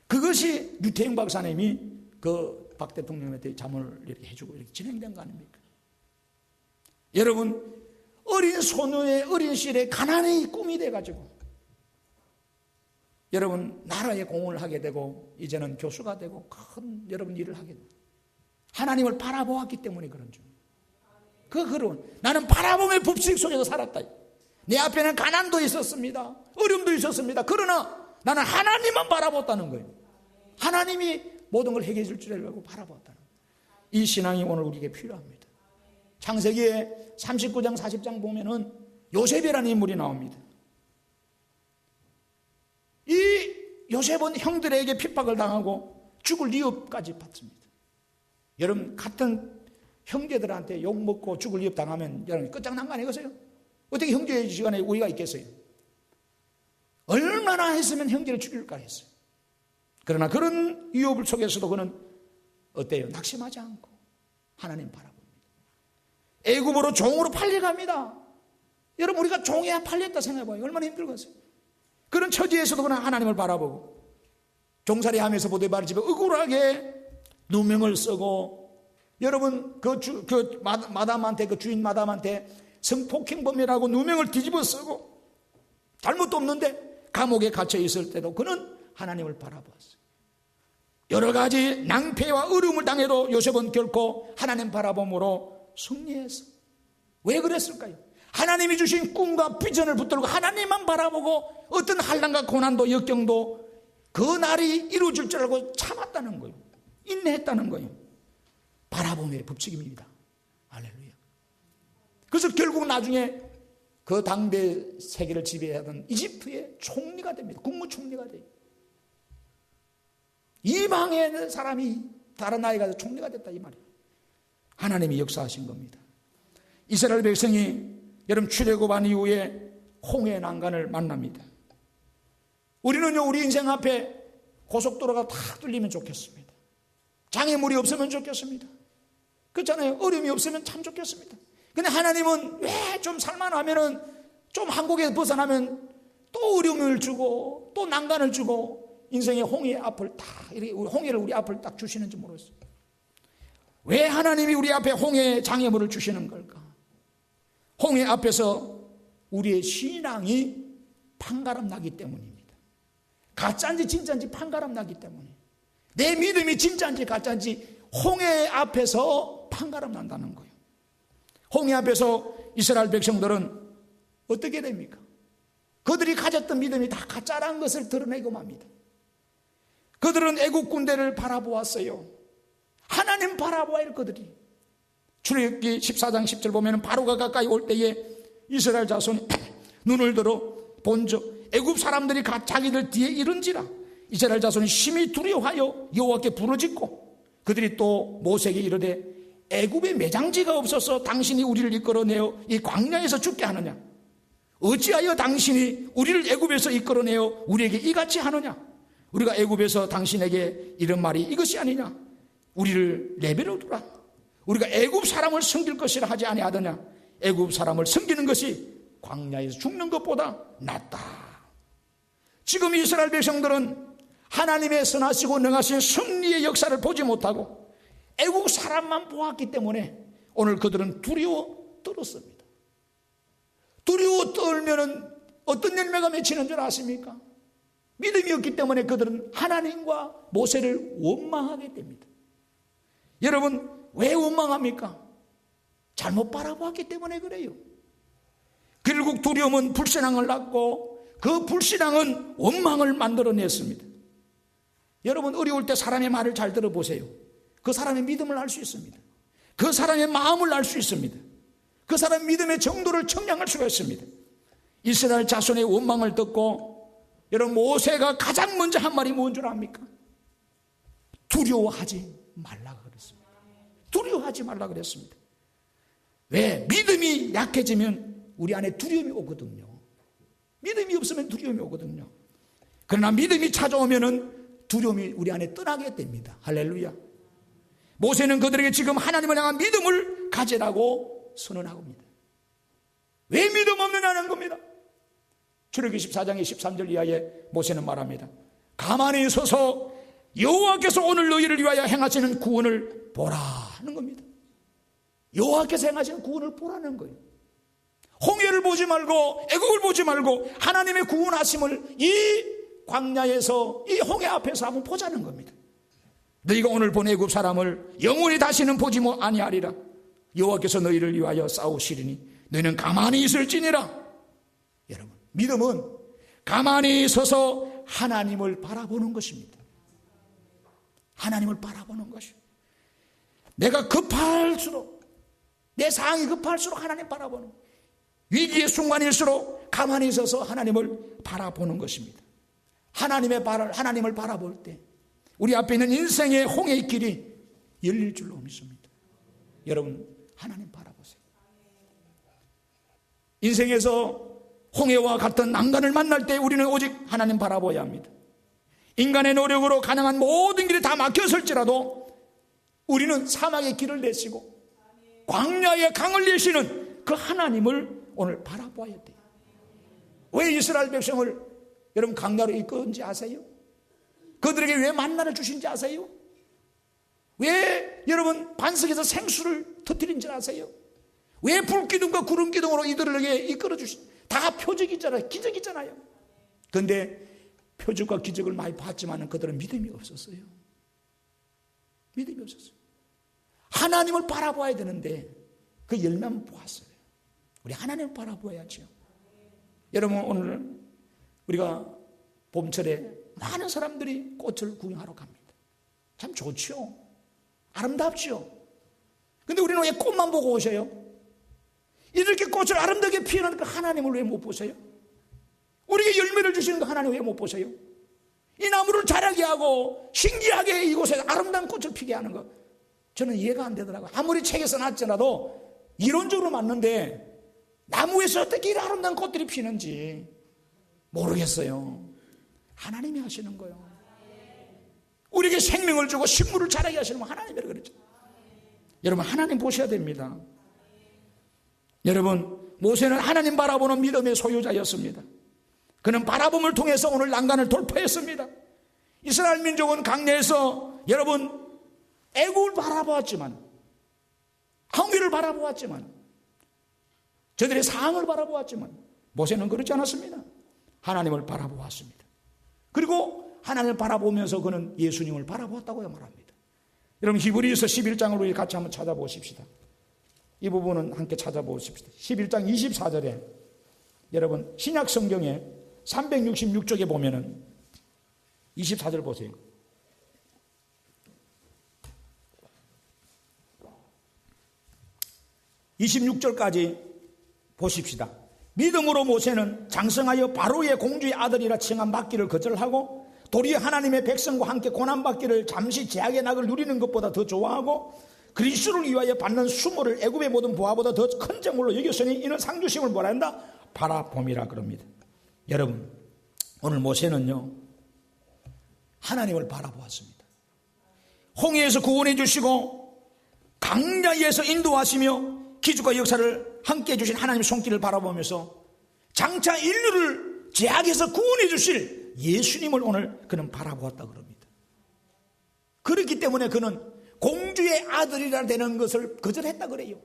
그것이 류태영 박사님이 그 박 대통령한테 자문을 이렇게 해주고 이렇게 진행된 거 아닙니까? 여러분, 어린 소년의 어린 시절에 가난의 꿈이 돼가지고 여러분 나라에 공헌을 하게 되고 이제는 교수가 되고 큰 여러분 일을 하게 됩니다. 하나님을 바라보았기 때문에 그런 줄. 그런 나는 바라봄의 법칙 속에서 살았다. 내 앞에는 가난도 있었습니다. 어려움도 있었습니다. 그러나 나는 하나님만 바라봤다는 거예요. 하나님이 모든 걸 해결해 줄 줄 알고 바라봤다는 거예요. 이 신앙이 오늘 우리에게 필요합니다. 창세기에 39장 40장 보면은 요셉이라는 인물이 나옵니다. 이 요셉은 형들에게 핍박을 당하고 죽을 위협까지 받습니다. 여러분, 같은 형제들한테 욕먹고 죽을 위협 당하면 여러분 끝장난 거 아니겠어요? 어떻게 형제의 시간에 우위가 있겠어요? 얼마나 했으면 형제를 죽일까 했어요. 그러나 그런 위협을 속에서도 그는 어때요? 낙심하지 않고 하나님 바라봅니다. 애굽으로 종으로 팔려갑니다. 여러분, 우리가 종에 팔렸다 생각해봐요. 얼마나 힘들겠어요? 그런 처지에서도 그는 하나님을 바라보고 종살이 하면서 보디발 집에 억울하게 누명을 쓰고 여러분 마담한테 그 주인 마담한테 성폭행범이라고 누명을 뒤집어 쓰고 잘못도 없는데 감옥에 갇혀 있을 때도 그는 하나님을 바라보았어요. 여러 가지 낭패와 어려움을 당해도 요셉은 결코 하나님 바라봄으로 승리했어. 왜 그랬을까요? 하나님이 주신 꿈과 비전을 붙들고 하나님만 바라보고 어떤 환난과 고난도 역경도 그 날이 이루어질 줄 알고 참았다는 거예요. 인내했다는 거예요. 바라봄의 법칙입니다. 할렐루야. 그래서 결국 나중에 그 당대 세계를 지배하던 이집트의 총리가 됩니다. 국무총리가 돼요. 이방의 사람이 다른 나라에 가서 총리가 됐다 이 말이에요. 하나님이 역사하신 겁니다. 이스라엘 백성이 여러분 출애굽한 이후에 홍해 난간을 만납니다. 우리는요, 우리 인생 앞에 고속도로가 탁 뚫리면 좋겠습니다. 장애물이 없으면 좋겠습니다. 그렇잖아요. 어려움이 없으면 참 좋겠습니다. 근데 하나님은 왜 좀 살만하면은 좀 한국에서 벗어나면 또 어려움을 주고 또 난간을 주고 인생의 홍해 앞을 딱 이렇게 홍해를 우리 앞을 딱 주시는지 모르겠어요. 왜 하나님이 우리 앞에 홍해 장애물을 주시는 걸까? 홍해 앞에서 우리의 신앙이 판가름 나기 때문입니다. 가짜인지 진짜인지 판가름 나기 때문에 내 믿음이 진짜인지 가짜인지 홍해 앞에서 판가름 난다는 거예요. 홍해 앞에서 이스라엘 백성들은 어떻게 됩니까? 그들이 가졌던 믿음이 다 가짜라는 것을 드러내고 맙니다. 그들은 애국 군대를 바라보았어요. 하나님 바라보아요. 그들이 출애굽기 14장 10절 보면 바로가 가까이 올 때에 이스라엘 자손이 눈을 들어 본즉 애굽 사람들이 자기들 뒤에 이른지라 이스라엘 자손이 심히 두려워하여 여호와께 부르짖고 그들이 또 모세에게 이르되 애굽에 매장지가 없어서 당신이 우리를 이끌어내어 이 광야에서 죽게 하느냐? 어찌하여 당신이 우리를 애굽에서 이끌어내어 우리에게 이같이 하느냐? 우리가 애굽에서 당신에게 이런 말이 이것이 아니냐? 우리를 내버려 두라. 우리가 애굽 사람을 섬길 것이라 하지 아니하더냐? 애굽 사람을 섬기는 것이 광야에서 죽는 것보다 낫다. 지금 이스라엘 백성들은 하나님의 선하시고 능하신 승리의 역사를 보지 못하고 애국 사람만 보았기 때문에 오늘 그들은 두려워 떨었습니다. 두려워 떨면은 어떤 열매가 맺히는 줄 아십니까? 믿음이 없기 때문에 그들은 하나님과 모세를 원망하게 됩니다. 여러분, 왜 원망합니까? 잘못 바라보았기 때문에 그래요. 결국 두려움은 불신앙을 낳고 그 불신앙은 원망을 만들어냈습니다. 여러분, 어려울 때 사람의 말을 잘 들어보세요. 그 사람의 믿음을 알 수 있습니다. 그 사람의 마음을 알 수 있습니다. 그 사람의 믿음의 정도를 청량할 수가 있습니다. 이스라엘 자손의 원망을 듣고 여러분, 모세가 가장 먼저 한 말이 뭔 줄 압니까? 두려워하지 말라 그랬습니다. 두려워하지 말라 그랬습니다. 왜? 믿음이 약해지면 우리 안에 두려움이 오거든요. 믿음이 없으면 두려움이 오거든요. 그러나 믿음이 찾아오면은 두려움이 우리 안에 떠나게 됩니다. 할렐루야. 모세는 그들에게 지금 하나님을 향한 믿음을 가지라고 선언하고 합니다. 왜 믿음 없느냐는 겁니다. 출애굽기 14장 13절 이하에 모세는 말합니다. 가만히 서서 여호와께서 오늘 너희를 위하여 행하시는 구원을 보라 하는 겁니다. 여호와께서 행하시는 구원을 보라는 거예요. 홍해를 보지 말고 애국을 보지 말고 하나님의 구원하심을 이 광야에서 이 홍해 앞에서 한번 보자는 겁니다. 너희가 오늘 본 애굽 사람을 영원히 다시는 보지 아니하리라. 여호와께서 너희를 위하여 싸우시리니 너희는 가만히 있을지니라. 여러분, 믿음은 가만히 서서 하나님을 바라보는 것입니다. 하나님을 바라보는 것이요. 내가 급할수록, 내 상황이 급할수록 하나님 바라보는 거예요. 위기의 순간일수록 가만히 있어서 하나님을 바라보는 것입니다. 하나님을 바라볼 때 우리 앞에 있는 인생의 홍해의 길이 열릴 줄로 믿습니다. 여러분, 하나님 바라보세요. 인생에서 홍해와 같은 난간을 만날 때 우리는 오직 하나님 바라봐야 합니다. 인간의 노력으로 가능한 모든 길이 다 막혔을지라도 우리는 사막의 길을 내시고 광야의 강을 내시는 그 하나님을 오늘 바라봐야 돼요. 왜 이스라엘 백성을 여러분 강야로 이끄는지 아세요? 그들에게 왜 만나를 주신지 아세요? 왜 여러분 반석에서 생수를 터뜨린지 아세요? 왜 불기둥과 구름기둥으로 이들에게 이끌어 주신, 다 표적이잖아요. 기적이잖아요. 그런데 표적과 기적을 많이 봤지만 그들은 믿음이 없었어요. 믿음이 없었어요. 하나님을 바라봐야 되는데 그 열매만 보았어요. 우리 하나님을 바라봐야죠. 여러분, 오늘 우리가 봄철에 많은 사람들이 꽃을 구경하러 갑니다. 참 좋죠. 아름답죠. 근데 우리는 왜 꽃만 보고 오셔요? 이렇게 꽃을 아름답게 피우는 그 하나님을 왜 못 보세요? 우리에게 열매를 주시는 그 하나님 왜 못 보세요? 이 나무를 자라게 하고 신기하게 이곳에 아름다운 꽃을 피게 하는 거, 저는 이해가 안 되더라고요. 아무리 책에서 놨더라도 이론적으로 맞는데 나무에서 어떻게 이런 아름다운 꽃들이 피는지 모르겠어요. 하나님이 하시는 거예요. 우리에게 생명을 주고 식물을 자라게 하시는 건 하나님이라고 그랬죠. 여러분, 하나님 보셔야 됩니다. 여러분, 모세는 하나님 바라보는 믿음의 소유자였습니다. 그는 바라봄을 통해서 오늘 난간을 돌파했습니다. 이스라엘 민족은 강야에서 여러분 애국을 바라보았지만, 항위를 바라보았지만, 저들의 상황을 바라보았지만 모세는 그렇지 않았습니다. 하나님을 바라보았습니다. 그리고 하나님을 바라보면서 그는 예수님을 바라보았다고 말합니다. 여러분, 히브리서 11장을 우리 같이 한번 찾아보십시다. 이 부분은 함께 찾아보십시다. 11장 24절에 여러분 신약 성경에 366쪽에 보면은 24절 보세요. (26절까지) 보십시다. 믿음으로 모세는 장성하여 바로의 공주의 아들이라 칭한 받기를 거절하고 도리어 하나님의 백성과 함께 고난받기를 잠시 제약의 낙을 누리는 것보다 더 좋아하고 그리스도를 위하여 받는 수모를 애굽의 모든 부하보다 더 큰 정물로 여겼으니 이는 상주심을 뭐라 한다? 바라봄이라 그럽니다. 여러분, 오늘 모세는요 하나님을 바라보았습니다. 홍해에서 구원해 주시고 강야에서 인도하시며 기적과 역사를 함께 해주신 하나님의 손길을 바라보면서 장차 인류를 죄악에서 구원해 주실 예수님을 오늘 그는 바라보았다 그럽니다. 그렇기 때문에 그는 공주의 아들이라 되는 것을 거절했다 그래요.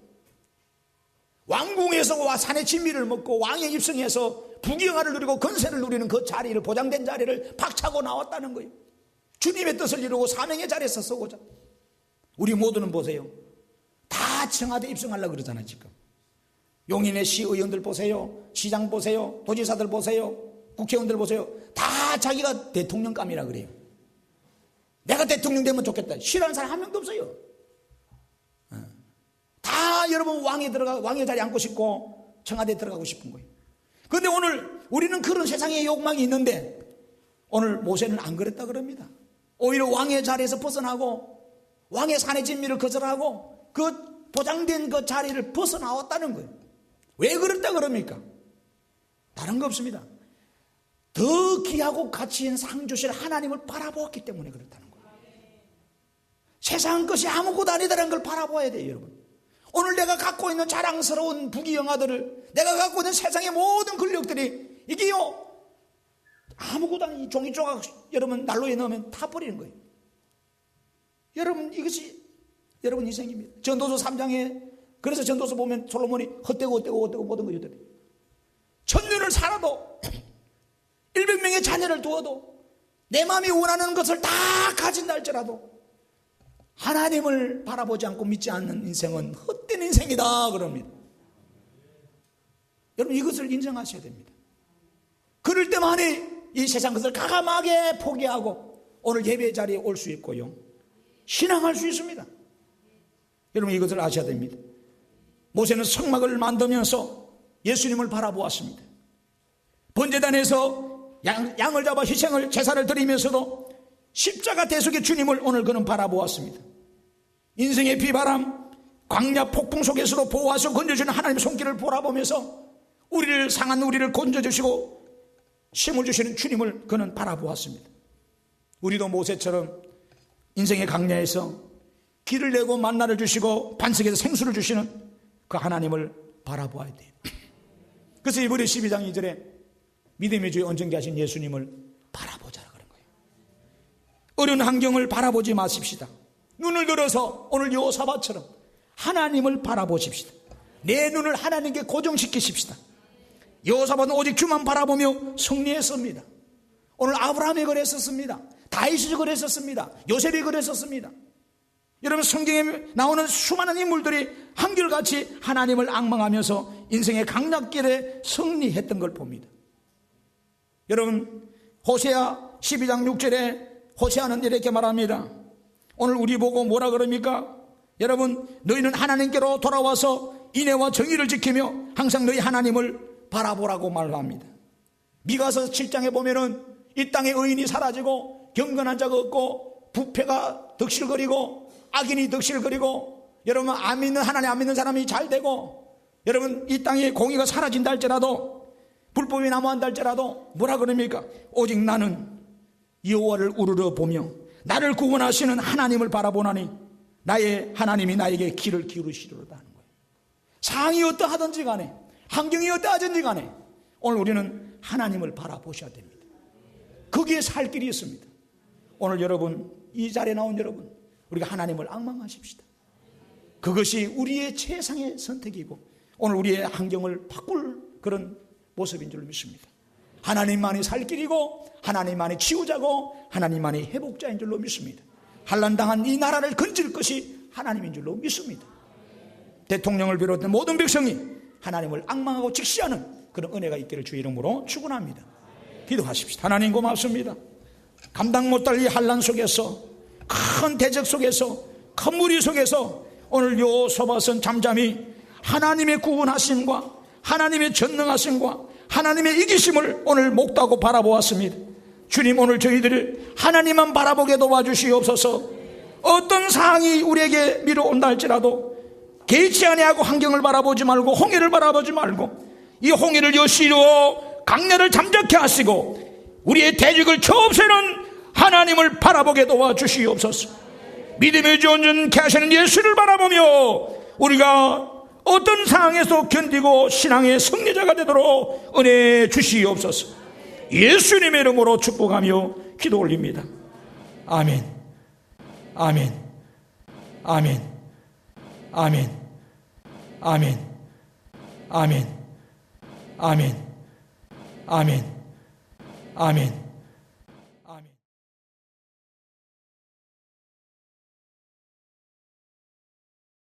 왕궁에서 와 산의 진미를 먹고 왕의 입성에서 부귀영화를 누리고 건세를 누리는 그 자리를, 보장된 자리를 박차고 나왔다는 거예요. 주님의 뜻을 이루고 사명의 자리에 서서고자. 우리 모두는 보세요. 다 청와대 입성하려고 그러잖아요. 지금 용인의 시의원들 보세요, 시장 보세요, 도지사들 보세요, 국회의원들 보세요. 다 자기가 대통령감이라 그래요. 내가 대통령 되면 좋겠다. 싫어하는 사람 한 명도 없어요. 다 여러분 왕의 자리에 앉고 싶고 청와대에 들어가고 싶은 거예요. 그런데 오늘 우리는 그런 세상의 욕망이 있는데 오늘 모세는 안 그랬다 그럽니다. 오히려 왕의 자리에서 벗어나고 왕의 산의 진미를 거절하고 그 보장된 그 자리를 벗어나왔다는 거예요. 왜 그랬다 그럽니까? 다른 거 없습니다. 더 귀하고 가치 있는 상 주실 하나님을 바라보았기 때문에 그렇다는 거예요. 세상 것이 아무것도 아니다라는 걸 바라봐야 돼요, 여러분. 오늘 내가 갖고 있는 자랑스러운 부귀영화들을, 내가 갖고 있는 세상의 모든 권력들이 이게요 아무것도 아닌 종이 조각 여러분 난로에 넣으면 타버리는 거예요. 여러분 이것이 여러분 인생입니다. 전도서 3장에 그래서 전도서 보면 솔로몬이 헛되고 모든 거 유대래. 1000년을 살아도 100명의 자녀를 두어도 내 마음이 원하는 것을 다 가진다 할지라도 하나님을 바라보지 않고 믿지 않는 인생은 헛된 인생이다 그럽니다. 여러분 이것을 인정하셔야 됩니다. 그럴 때만이 이 세상 것을 가감하게 포기하고 오늘 예배 자리에 올 수 있고요, 신앙할 수 있습니다. 여러분 이것을 아셔야 됩니다. 모세는 성막을 만들면서 예수님을 바라보았습니다. 번제단에서 양을 잡아 희생을 제사를 드리면서도 십자가 대속의 주님을 오늘 그는 바라보았습니다. 인생의 비바람, 광야 폭풍 속에서도 보호하시고 건져주는 하나님의 손길을 바라보면서 우리를 상한 우리를 건져주시고 힘을 주시는 주님을 그는 바라보았습니다. 우리도 모세처럼 인생의 강야에서 길을 내고 만나를 주시고 반석에서 생수를 주시는 그 하나님을 바라보아야 돼요. 그래서 이번에 12장 2절에 믿음의 주에 온전케 하신 예수님을 바라보자 그런 거예요. 어려운 환경을 바라보지 마십시다. 눈을 들어서 오늘 여호사밧처럼 하나님을 바라보십시다. 내 눈을 하나님께 고정시키십시다. 여호사밧은 오직 주만 바라보며 승리했습니다. 오늘 아브라함이 그랬었습니다. 다윗이 그랬었습니다. 요셉이 그랬었습니다. 여러분 성경에 나오는 수많은 인물들이 한결같이 하나님을 앙망하면서 인생의 강약길에 승리했던 걸 봅니다. 여러분 호세아 12장 6절에 호세아는 이렇게 말합니다. 오늘 우리 보고 뭐라 그럽니까? 여러분 너희는 하나님께로 돌아와서 인애와 정의를 지키며 항상 너희 하나님을 바라보라고 말합니다. 미가서 7장에 보면은 이 땅에 의인이 사라지고 경건한 자가 없고 부패가 덕실거리고 악인이 덕실거리고 여러분 안 믿는 하나님 안 믿는 사람이 잘 되고 여러분 이 땅에 공의가 사라진다 할지라도 불법이 남아한다 할지라도 뭐라 그럽니까? 오직 나는 여호와를 우러러 보며 나를 구원하시는 하나님을 바라보나니 나의 하나님이 나에게 귀를 기울이시리로다 하는 거예요. 상황이 어떠하든지 간에 환경이 어떠하든지 간에 오늘 우리는 하나님을 바라보셔야 됩니다. 거기에 살 길이 있습니다. 오늘 여러분 이 자리에 나온 여러분 우리가 하나님을 앙망하십시다. 그것이 우리의 최상의 선택이고 오늘 우리의 환경을 바꿀 그런 모습인 줄 믿습니다. 하나님만이 살 길이고 하나님만이 치유자고 하나님만이 회복자인 줄로 믿습니다. 환난당한 이 나라를 건질 것이 하나님인 줄로 믿습니다. 대통령을 비롯한 모든 백성이 하나님을 앙망하고 직시하는 그런 은혜가 있기를 주의 이름으로 축원합니다. 기도하십시다. 하나님 고맙습니다. 감당 못할 이 환난 속에서 큰 대적 속에서 큰 무리 속에서 오늘 여호사밧은 잠잠히 하나님의 구원하심과 하나님의 전능하심과 하나님의 이기심을 오늘 목도하고 바라보았습니다. 주님 오늘 저희들을 하나님만 바라보게 도와주시옵소서. 어떤 상황이 우리에게 밀어온다 할지라도 개의치 아니하고 환경을 바라보지 말고 홍해를 바라보지 말고 이 홍해를 여시려 강야를 잠적케 하시고 우리의 대적을 쳐없애는 하나님을 바라보게 도와주시옵소서. 믿음의 존재케 하시는 예수를 바라보며 우리가 어떤 상황에서 견디고 신앙의 승리자가 되도록 은혜 주시옵소서. 예수님의 이름으로 축복하며 기도 올립니다. 아멘, 아멘, 아멘, 아멘, 아멘, 아멘, 아멘, 아멘, 아멘.